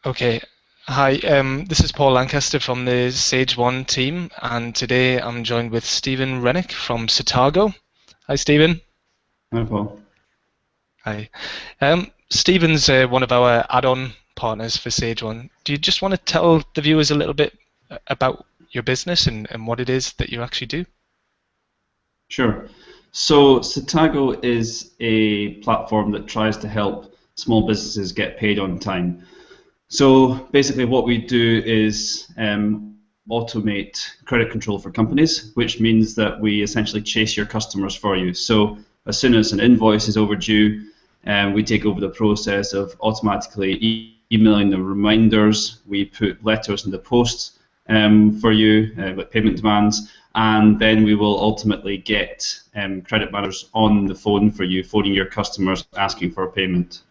Okay. Hi, this is Paul Lancaster from the Sage One team, and today I'm joined with Stephen Renwick from Satago. Hi, Stephen. No problem. Hi. Stephen's one of our add-on partners for Sage One. Do you just want to tell the viewers a little bit about your business and what it is that you actually do? Sure. So Satago is a platform that tries to help small businesses get paid on time. So basically what we do is automate credit control for companies, which means that we essentially chase your customers for you. So as soon as an invoice is overdue, we take over the process of automatically emailing the reminders. We put letters in the post for you with payment demands, and then we will ultimately get credit managers on the phone for you, phoning your customers asking for a payment.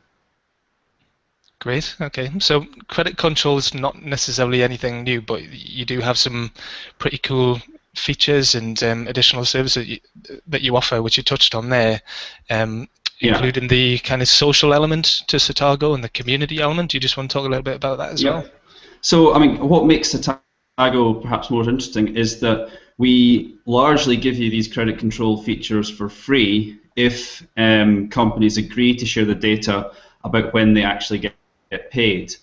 Great. Okay. So credit control is not necessarily anything new, but you do have some pretty cool features and additional services that you offer, which you touched on there, Yeah. including the kind of social element to Satago and the community element. Do you just want to talk a little bit about that as well? Yep. So, I mean, what makes Satago perhaps more interesting is that we largely give you these credit control features for free if companies agree to share the data about when they actually get paid.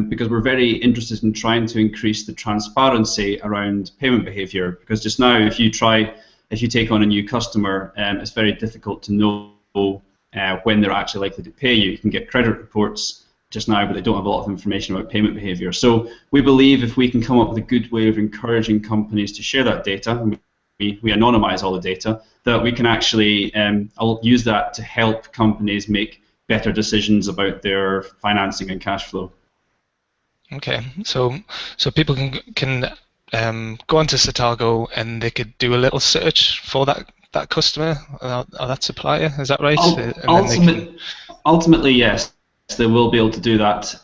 Because we're very interested in trying to increase the transparency around payment behavior. Because just now, if you take on a new customer, it's very difficult to know when they're actually likely to pay you. You can get credit reports just now, but they don't have a lot of information about payment behavior. So we believe if we can come up with a good way of encouraging companies to share that data, and we anonymize all the data, that we can actually I'll use that to help companies make better decisions about their financing and cash flow. Okay. So people can go onto Satago and they could do a little search for that customer or that supplier. Is that right? And then they can. Ultimately, yes, they will be able to do that.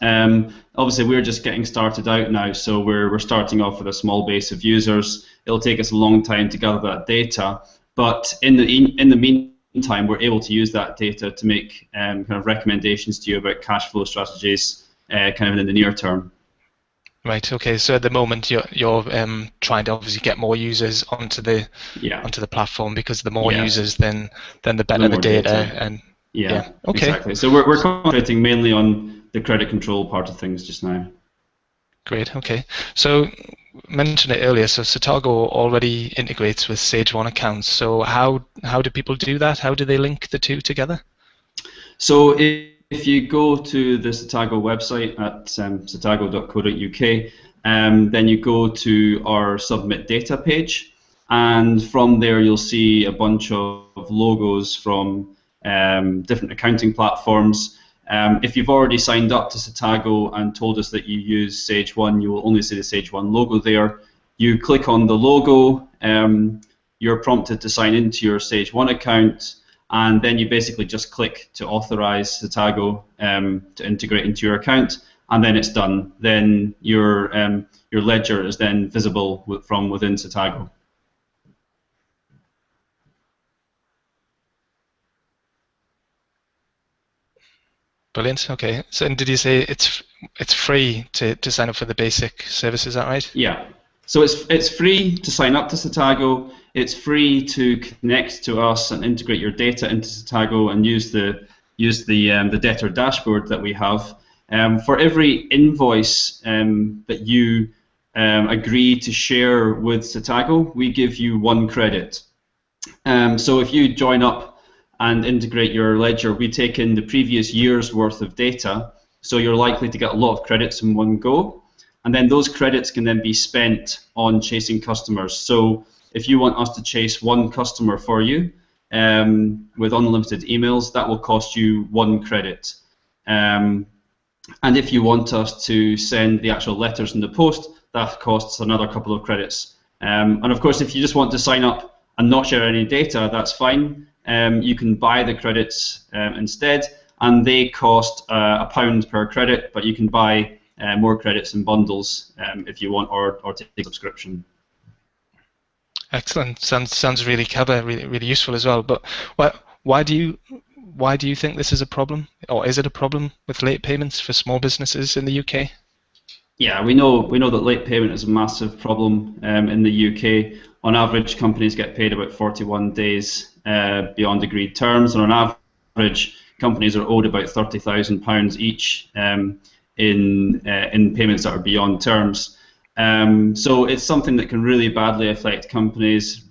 Obviously, we're just getting started out now, so we're starting off with a small base of users. It'll take us a long time to gather that data, but in the meantime, we're able to use that data to make kind of recommendations to you about cash flow strategies, kind of in the near term. Right. Okay. So at the moment, you're trying to obviously get more users Yeah, onto the platform because the more yeah, users, then the the better the more data. data. And yeah. Yeah, Okay. exactly. So we're concentrating mainly on the credit control part of things just now. Great. Okay. So mentioned it earlier. So Satago already integrates with Sage One accounts. So how do people do that? How do they link the two together? So if you go to the Satago website at satago.co.uk, then you go to our submit data page, and from there you'll see a bunch of logos from different accounting platforms. If you've already signed up to Satago and told us that you use Sage One, you will only see the Sage One logo there. You click on the logo, you're prompted to sign into your Sage One account, and then you basically just click to authorize Satago to integrate into your account, and then it's done. Then your ledger is then visible from within Satago. Brilliant. Okay. So and did you say it's free to sign up for the basic service? Is that right? Yeah. So it's free to sign up to Satago. It's free to connect to us and integrate your data into Satago and use the debtor dashboard that we have. For every invoice that you agree to share with Satago, we give you 1 credit. So if you join up and integrate your ledger, we take in the previous year's worth of data, so you're likely to get a lot of credits in one go. And then those credits can then be spent on chasing customers. So if you want us to chase one customer for you with unlimited emails, that will cost you 1 credit. And if you want us to send the actual letters in the post, that costs another couple of credits. And of course, if you just want to sign up and not share any data, that's fine. You can buy the credits instead, and they cost £1 per credit, but you can buy more credits in bundles if you want, or take a subscription. Excellent. Sounds really clever, really useful as well. But why do you think this is a problem, or is it a problem with late payments for small businesses in the UK? Yeah, we know that late payment is a massive problem in the UK. On average, companies get paid about 41 days beyond agreed terms, and on average, companies are owed about £30,000 each in payments that are beyond terms. So it's something that can really badly affect companies,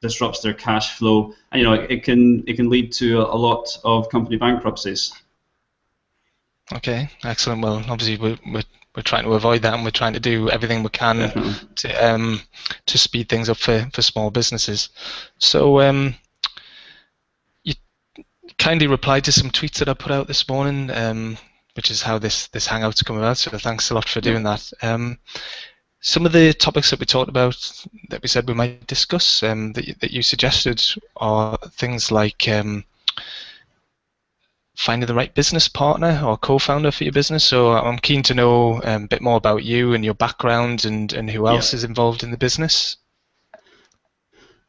disrupts their cash flow, and it can lead to a lot of company bankruptcies. Okay, excellent. Well, obviously we're trying to avoid that, and we're trying to do everything we can Definitely. to speed things up for small businesses. So you kindly replied to some tweets that I put out this morning, which is how this hangout's come about. So thanks a lot for doing Yep. that. Some of the topics that we talked about that we said we might discuss that you suggested are things like finding the right business partner or co-founder for your business. So I'm keen to know a bit more about you and your background and who else Yep. is involved in the business.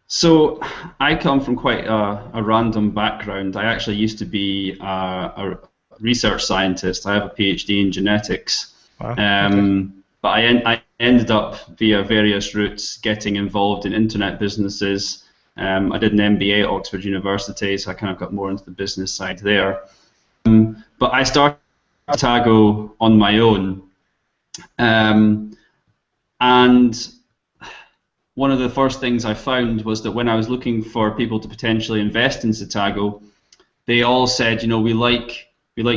So I come from quite a random background. I actually used to be a research scientist. I have a PhD in genetics, Wow. Okay. but I ended up via various routes getting involved in internet businesses. I did an MBA at Oxford University, so I kind of got more into the business side there. But I started Satago on my own, um, and one of the first things I found was that when I was looking for people to potentially invest in Satago, they all said, we like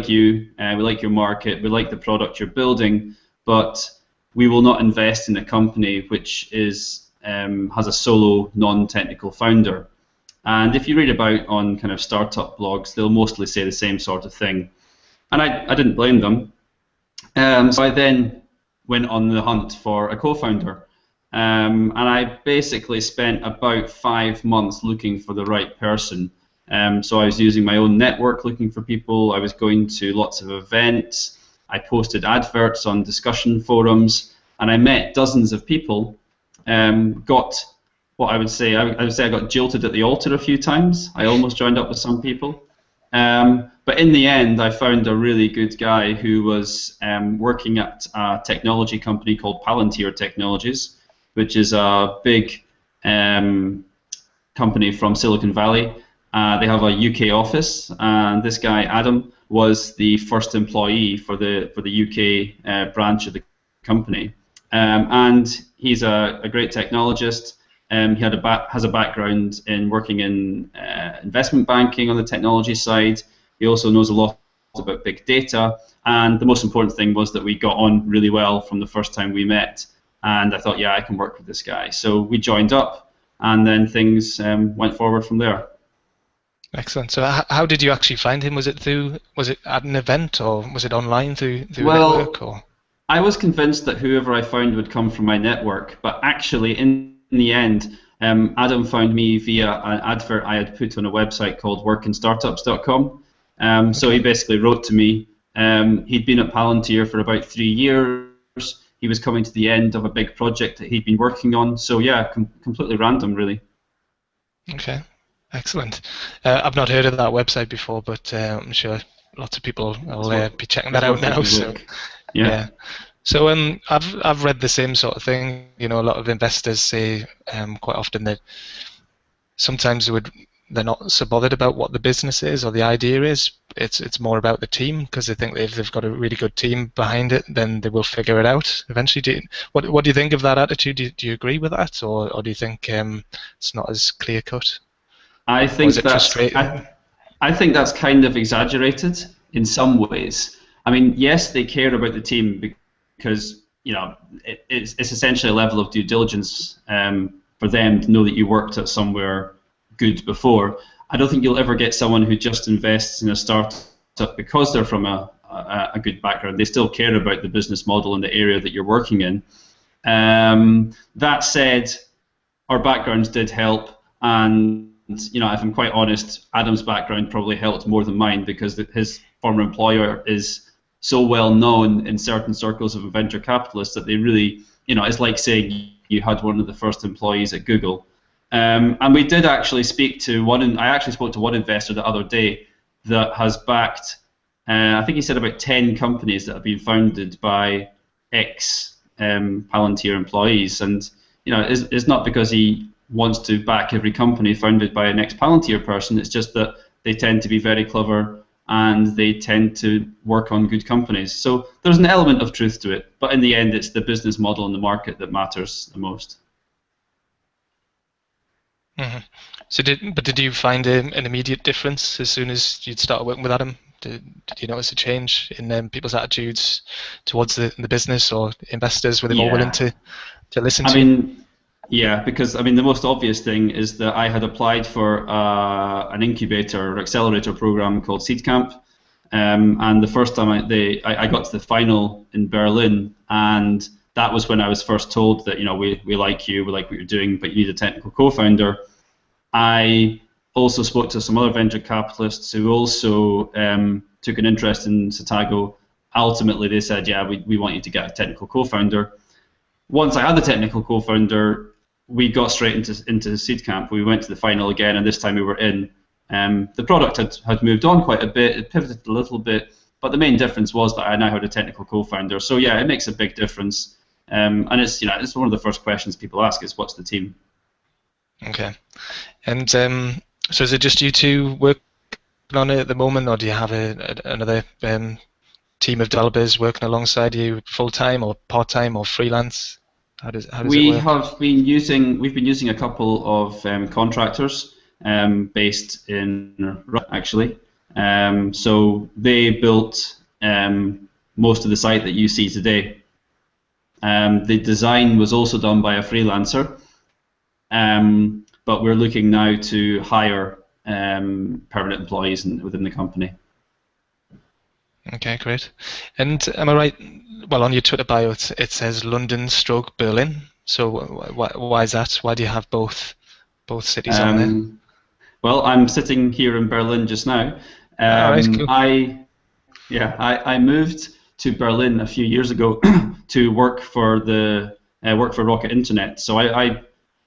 you, we like your market, we like the product you're building, but we will not invest in a company which has a solo non-technical founder. And if you read about on kind of startup blogs, they'll mostly say the same sort of thing. And I didn't blame them. So I then went on the hunt for a co-founder. And I basically spent about 5 months looking for the right person. So I was using my own network looking for people. I was going to lots of events. I posted adverts on discussion forums, and I met dozens of people. Got what I would say I got jilted at the altar a few times. I almost joined up with some people. But in the end, I found a really good guy who was working at a technology company called Palantir Technologies, which is a big company from Silicon Valley. They have a UK office, and this guy Adam was the first employee for the UK branch of the company, and he's a great technologist. He has a background in working in investment banking on the technology side. He also knows a lot about big data, and the most important thing was that we got on really well from the first time we met. And I thought, yeah, I can work with this guy. So we joined up, and then things went forward from there. Excellent. So how did you actually find him? Was it at an event, or was it online through a network, Well, or? I was convinced that whoever I found would come from my network, but actually, in the end, Adam found me via an advert I had put on a website called workandstartups.com. So he Okay. basically wrote to me. He'd been at Palantir for about 3 years. He was coming to the end of a big project that he'd been working on. So yeah, completely random, really. Okay. Excellent. I've not heard of that website before, but I'm sure lots of people will It's worth be checking that it's out worth now. taking a So look. Yeah. yeah. So I've read the same sort of thing. A lot of investors say quite often that sometimes they're not so bothered about what the business is or the idea is. It's more about the team, because they think that if they've got a really good team behind it, then they will figure it out eventually. What do you think of that attitude? Do you agree with that, or do you think it's not as clear cut, I or is think it that's frustrating? I think that's kind of exaggerated in some ways. I mean, yes, they care about the team because it's essentially a level of due diligence for them to know that you worked at somewhere good before. I don't think you'll ever get someone who just invests in a startup because they're from a good background. They still care about the business model and the area that you're working in. That said, our backgrounds did help, and if I'm quite honest, Adam's background probably helped more than mine because his former employer is so well known in certain circles of venture capitalists that they really, it's like saying you had one of the first employees at Google. And we did actually speak to one. I actually spoke to one investor the other day that has backed. I think he said about 10 companies that have been founded by ex Palantir employees, and it's not because he wants to back every company founded by an ex Palantir person. It's just that they tend to be very clever and they tend to work on good companies. So there's an element of truth to it, but in the end, it's the business model and the market that matters the most. Mm-hmm. So did you find an immediate difference as soon as you'd started working with Adam? Did you notice a change in people's attitudes towards the business, or investors? Were they more willing Yeah, to listen I to you? mean, yeah, because I mean the most obvious thing is that I had applied for an incubator or accelerator program called Seed Camp, and the first time I got to the final in Berlin, and that was when I was first told that we like you, we like what you're doing, but you need a technical co-founder. I also spoke to some other venture capitalists who also took an interest in Satago. Ultimately, they said, yeah, we want you to get a technical co-founder. Once I had the technical co-founder, we got straight into Seed Camp. We went to the final again, and this time we were in. The product had moved on quite a bit. It pivoted a little bit, but the main difference was that I now had a technical co-founder. So yeah, it makes a big difference. And it's one of the first questions people ask is, what's the team? Okay. And so is it just you two working on it at the moment, or do you have another team of developers working alongside you full time or part time or freelance? How does it We work? have been using a couple of contractors based in Russia, actually. So they built most of the site that you see today. The design was also done by a freelancer, but we're looking now to hire permanent employees within the company. Okay, great. And am I right? Well, on your Twitter bio, it says London stroke Berlin. So why is that? Why do you have both cities on there? Um, well, I'm sitting here in Berlin just now. All right, Um, cool. I Yeah, I moved to Berlin a few years ago to work for Rocket Internet. So I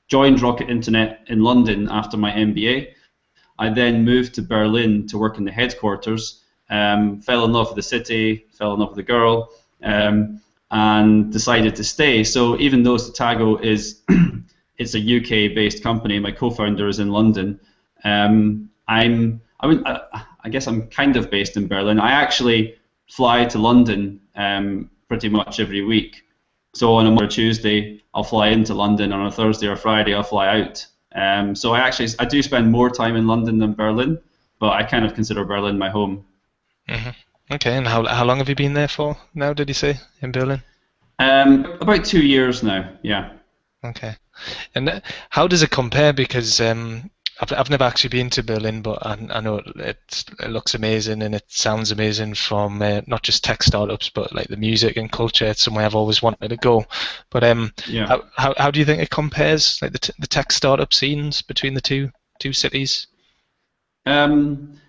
joined Rocket Internet in London after my MBA. I then moved to Berlin to work in the headquarters. Fell in love with the city, fell in love with the girl, and decided to stay. So even though Satago is it's a UK-based company, my co-founder is in London. I guess I'm kind of based in Berlin. I actually fly to London pretty much every week. So on a Monday or Tuesday, I'll fly into London. On a Thursday or Friday, I'll fly out. So I do spend more time in London than Berlin, but I kind of consider Berlin my home. Hmm. Okay, and how long have you been there for now, did you say, in Berlin? About 2 years now. Yeah. Okay. And how does it compare? Because I've never actually been to Berlin, but I know it looks amazing and it sounds amazing from not just tech startups, but like the music and culture. It's somewhere I've always wanted to go. But Yeah. how do you think it compares, like the tech startup scenes between the two cities? Um,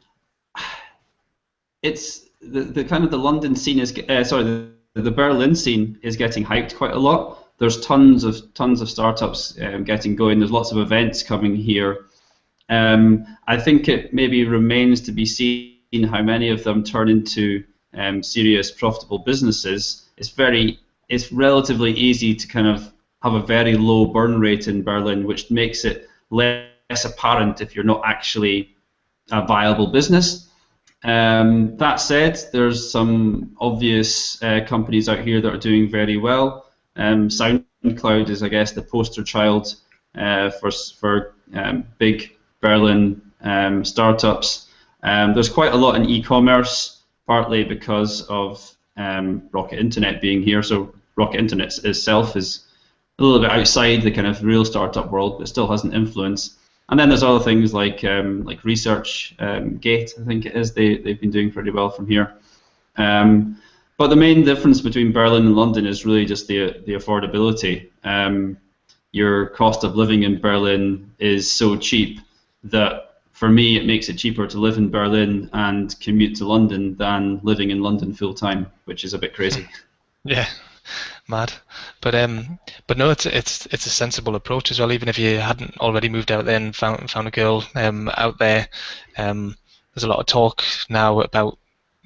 it's the kind of the London scene is the Berlin scene is getting hyped quite a lot. There's tons of startups getting going. There's lots of events coming here. I think it maybe remains to be seen how many of them turn into serious profitable businesses. It's relatively easy to kind of have a very low burn rate in Berlin, which makes it less apparent if you're not actually a viable business. That said, there's some obvious companies out here that are doing very well. SoundCloud is, I guess, the poster child for big Berlin startups. There's quite a lot in e-commerce, partly because of Rocket Internet being here. So Rocket Internet itself is a little bit outside the kind of real startup world, but still has an influence. And then there's other things like Research Gate, I think it is. They've been doing pretty well from here. But the main difference between Berlin and London is really just the affordability. Your cost of living in Berlin is so cheap that for me it makes it cheaper to live in Berlin and commute to London than living in London full time, which is a bit crazy. Yeah, mad. But no, it's a sensible approach as well. Even if you hadn't already moved out there and found a girl out there, there's a lot of talk now about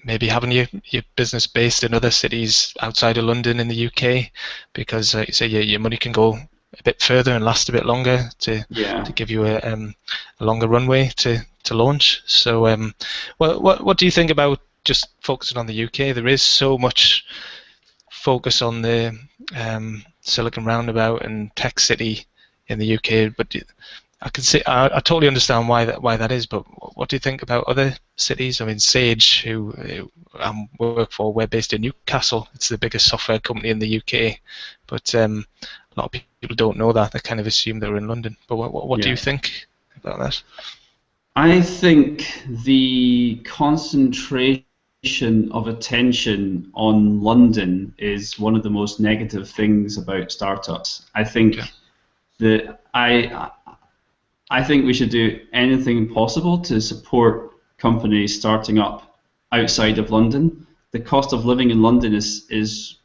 maybe having your business based in other cities outside of London in the UK, because you say your money can go a bit further and last a bit longer Yeah. to give you a longer runway to launch. So, what do you think about just focusing on the UK? There is so much focus on the Silicon Roundabout and Tech City in the UK, but I can see I totally understand why that is. But what do you think about other cities? I mean, Sage, who I work for, we're based in Newcastle. It's the biggest software company in the UK, but a lot of people don't know that. They kind of assume they're in London. But what do you Yeah. think about that? I think the concentration of attention on London is one of the most negative things about startups. I Okay. think that I think we should do anything possible to support companies starting up outside of London. The cost of living in London is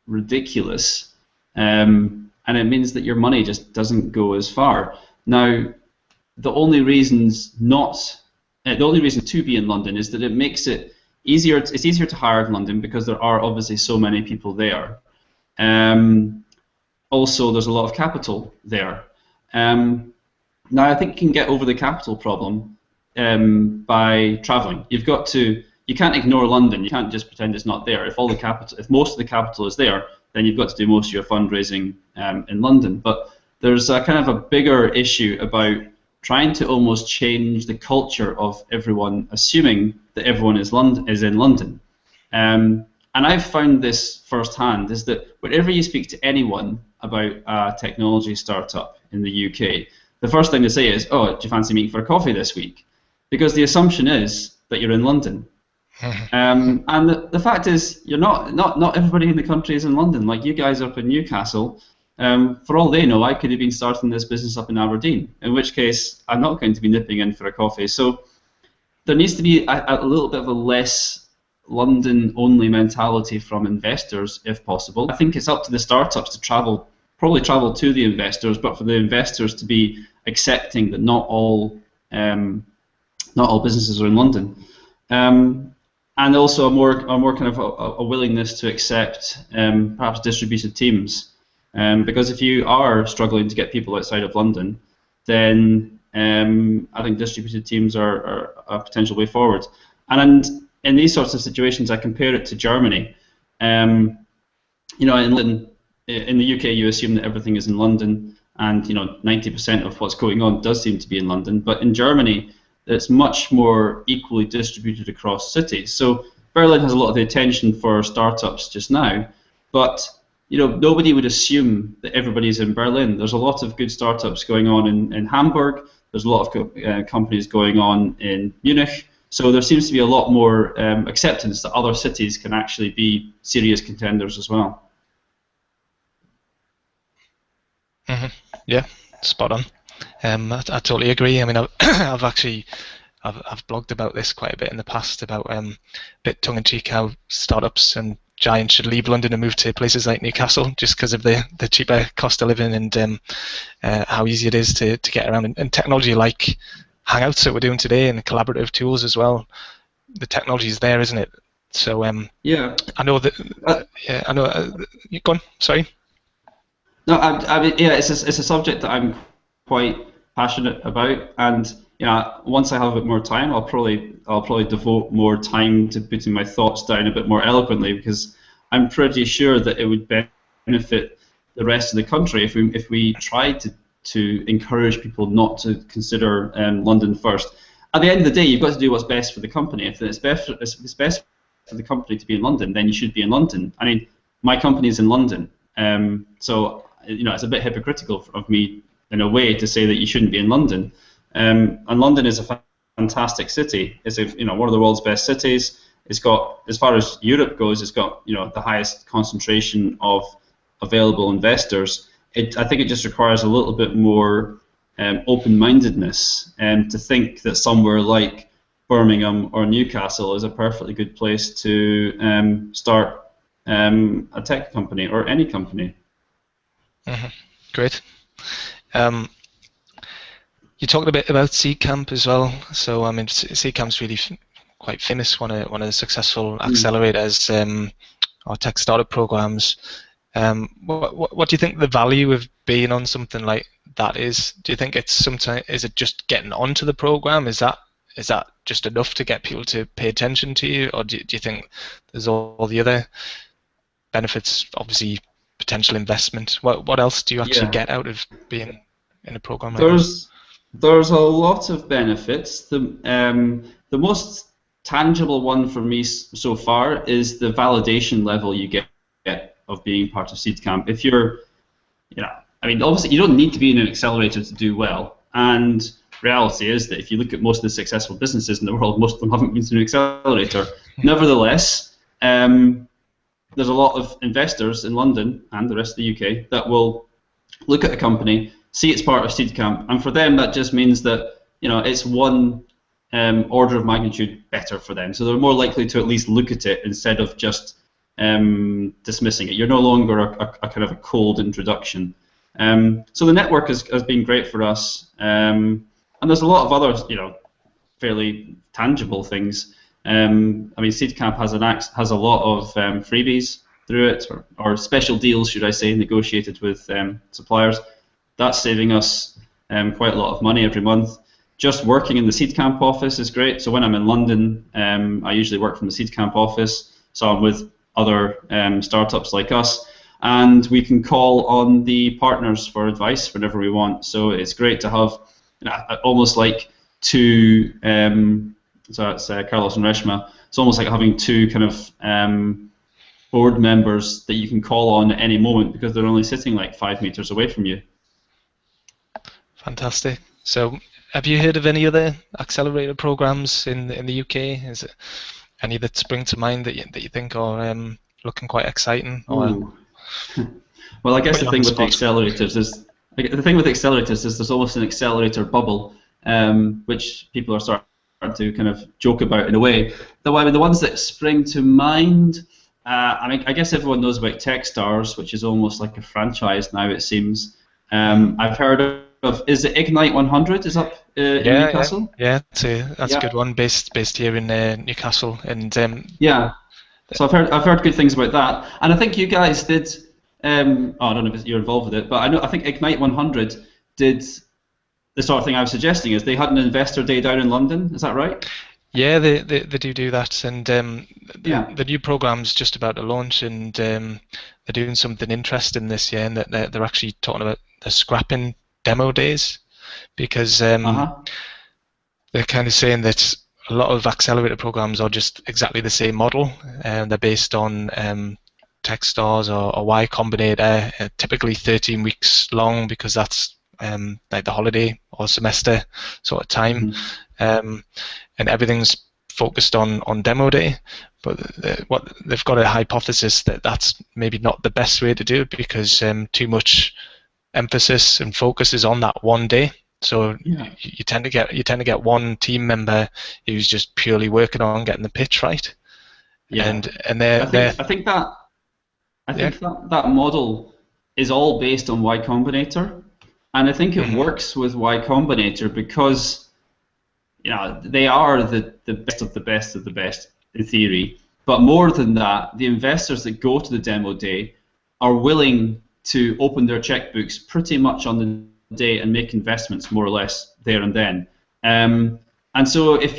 ridiculous, and it means that your money just doesn't go as far. Now, the only the only reason to be in London is that it makes it easier. It's easier to hire in London because there are obviously so many people there. Um, Also, there's a lot of capital there. Um, Now, I think you can get over the capital problem by traveling. You can't ignore London. You can't just pretend it's not there. If most of the capital is there, then you've got to do most of your fundraising in London. But there's a kind of a bigger issue about trying to almost change the culture of everyone, assuming that everyone is in London. And I've found this firsthand, is that whenever you speak to anyone about a technology startup in the UK, the first thing they say is, "Oh, do you fancy meeting for a coffee this week?" Because the assumption is that you're in London. And the fact is, you're not everybody in the country is in London. Like you guys up in Newcastle, for all they know, I could have been starting this business up in Aberdeen, in which case I'm not going to be nipping in for a coffee. So there needs to be a little bit of a less London-only mentality from investors, if possible. I think it's up to the startups to probably travel to the investors, but for the investors to be accepting that not all businesses are in London, and also a more kind of a willingness to accept perhaps distributed teams, because if you are struggling to get people outside of London, then I think distributed teams are a potential way forward. And in these sorts of situations, I compare it to Germany. You know, in the UK, you assume that everything is in London, and 90% of what's going on does seem to be in London. But in Germany, it's much more equally distributed across cities. So Berlin has a lot of the attention for startups just now, but nobody would assume that everybody's in Berlin. There's a lot of good startups going on in Hamburg. There's a lot of companies going on in Munich. So there seems to be a lot more acceptance that other cities can actually be serious contenders as well. Mm-hmm. Yeah, spot on. I totally agree. I mean, I've actually I've blogged about this quite a bit in the past, about bit tongue-in-cheek how startups and giants should leave London and move to places like Newcastle just because of the cheaper cost of living and how easy it is to get around. And technology like Hangouts that we're doing today and collaborative tools as well, the technology is there, isn't it? So Yeah. I know that. Uh, Yeah, I know. You go on. Sorry. No, I mean, yeah, it's a subject that I'm quite passionate about, and once I have a bit more time, I'll probably devote more time to putting my thoughts down a bit more eloquently, because I'm pretty sure that it would benefit the rest of the country if we tried to encourage people not to consider London first. At the end of the day, you've got to do what's best for the company. If it's best for the company to be in London, then you should be in London. I mean, my company is in London, so it's a bit hypocritical of me in a way to say that you shouldn't be in London. And London is a fantastic city. It's one of the world's best cities. It's got, as far as Europe goes, it's got the highest concentration of available investors. I think it just requires a little bit more open-mindedness to think that somewhere like Birmingham or Newcastle is a perfectly good place to start a tech company or any company. Mm-hmm. Great. Um, you talked a bit about Seed Camp as well. So I mean, Seed Camp's really quite famous, one of the successful accelerators or tech startup programs. What do you think the value of being on something like that is? Do you think it's sometimes, is it just getting onto the program? Is that just enough to get people to pay attention to you, or do you think there's all the other benefits? Obviously, potential investment. What else do you actually Yeah. get out of being in a program like that? There's a lot of benefits. The most tangible one for me so far is the validation level you get of being part of Seed Camp. If you're, I mean, obviously you don't need to be in an accelerator to do well, and reality is that if you look at most of the successful businesses in the world, most of them haven't been through an accelerator. Nevertheless, there's a lot of investors in London and the rest of the UK that will look at a company, see it's part of Seed Camp, and for them that just means that it's one order of magnitude better for them. So they're more likely to at least look at it instead of just dismissing it. You're no longer a kind of a cold introduction. So the network has been great for us, and there's a lot of other fairly tangible things. I mean, Seed Camp has a lot of freebies through it, or special deals, should I say, negotiated with suppliers. That's saving us quite a lot of money every month. Just working in the Seed Camp office is great. So when I'm in London, I usually work from the Seed Camp office. So I'm with other startups like us, and we can call on the partners for advice whenever we want. So it's great to have almost like two. So it's Carlos and Reshma. It's almost like having two kind of board members that you can call on at any moment because they're only sitting like 5 meters away from you. Fantastic. So, have you heard of any other accelerator programs in the UK? Is it any that spring to mind that you think are looking quite exciting? Or well, I guess the thing with the accelerators is there's almost an accelerator bubble, which people are starting to kind of joke about in a way. The ones that spring to mind, I mean, I guess everyone knows about Techstars, which is almost like a franchise now, it seems. I've heard of, is it Ignite 100? Is up in Newcastle? Yeah, that's a good one, based here in Newcastle, and yeah. So I've heard good things about that, and I think you guys did. I don't know if you're involved with it, but I think Ignite 100 did the sort of thing I was suggesting. Is they had an investor day down in London? Is that right? Yeah, they do that, and the new program's just about to launch, and they're doing something interesting this year, and that they're actually talking about the scrapping demo days, because they're kind of saying that a lot of accelerator programs are just exactly the same model, and they're based on Techstars or Y Combinator, typically 13 weeks long, because that's like the holiday or semester sort of time, and everything's focused on demo day. But what they've got a hypothesis that that's maybe not the best way to do it, because too much emphasis and focus is on that one day. So you tend to get one team member who's just purely working on getting the pitch right. Yeah. And I think that model is all based on Y Combinator, and I think it works with Y Combinator because they are the best of the best of the best in theory. But more than that, the investors that go to the demo day are willing to open their checkbooks pretty much on the day and make investments more or less there and then. And so if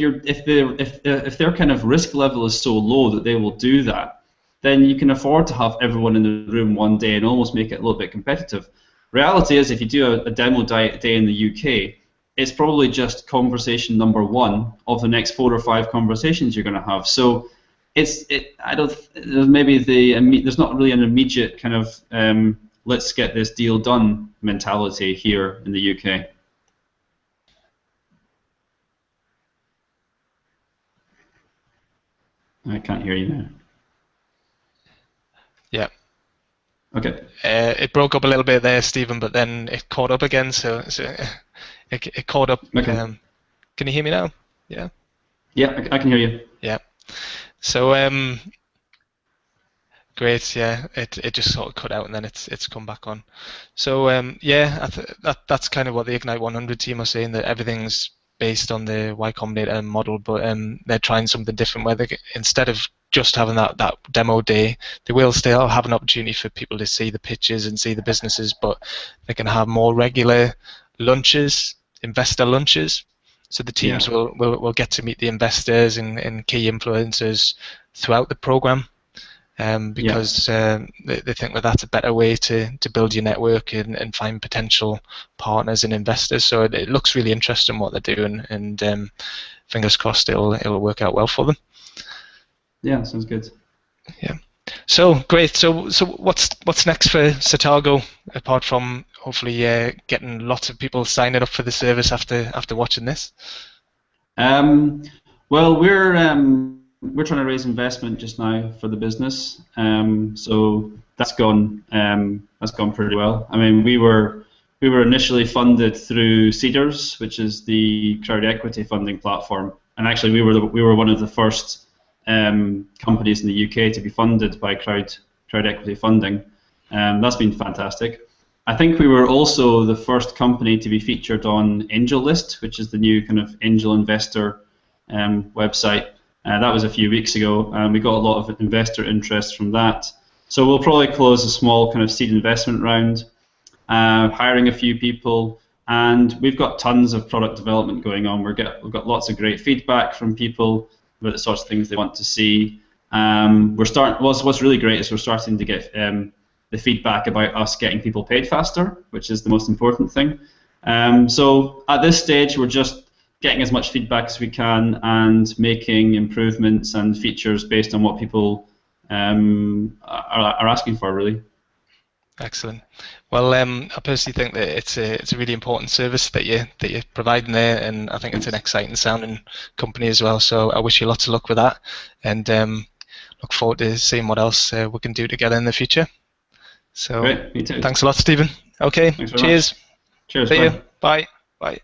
their kind of risk level is so low that they will do that, then you can afford to have everyone in the room one day and almost make it a little bit competitive. Reality is, if you do a demo day in the UK, it's probably just conversation number one of the next 4 or 5 conversations you're going to have. So there's not really an immediate kind of let's get this deal done mentality here in the UK. I can't hear you now. Yeah. Okay. It broke up a little bit there, Stephen, but then it caught up again. So it caught up. Okay. Can you hear me now? Yeah. Yeah, I can hear you. Yeah. So great. Yeah. It just sort of cut out and then it's come back on. So that's kind of what the Ignite 100 team are saying, that everything's based on the Y Combinator model, but they're trying something different where instead of just having that demo day, they will still have an opportunity for people to see the pitches and see the businesses, but they can have more regular lunches, investor lunches. So the teams Yeah. will get to meet the investors and key influencers throughout the program, Yeah. because they think that that's a better way to build your network and find potential partners and investors. So it looks really interesting what they're doing, and fingers crossed it'll work out well for them. Yeah. Sounds good. Yeah. So great. So what's next for Satago, apart from hopefully getting lots of people signing up for the service after watching this? Um, well, we're trying to raise investment just now for the business. So that's gone pretty well. I mean, we were initially funded through Seeders, which is the crowd equity funding platform, and actually we were one of the first companies in the UK to be funded by crowd equity funding. That's been fantastic. I think we were also the first company to be featured on AngelList, which is the new kind of angel investor website. That was a few weeks ago, and we got a lot of investor interest from that. So we'll probably close a small kind of seed investment round, hiring a few people, and we've got tons of product development going on. We've got lots of great feedback from people about the sorts of things they want to see. What's really great is we're starting to get the feedback about us getting people paid faster, which is the most important thing. So at this stage, we're just getting as much feedback as we can and making improvements and features based on what people are asking for, really. Excellent. Well, I personally think that it's a really important service that you're providing there, and I think it's an Thanks. exciting sounding company as well. So I wish you lots of luck with that, and look forward to seeing what else we can do together in the future. So Great, me too. thanks a lot, Stephen. Okay, Thanks very much. cheers. Cheers, See you. bye. Bye. Bye.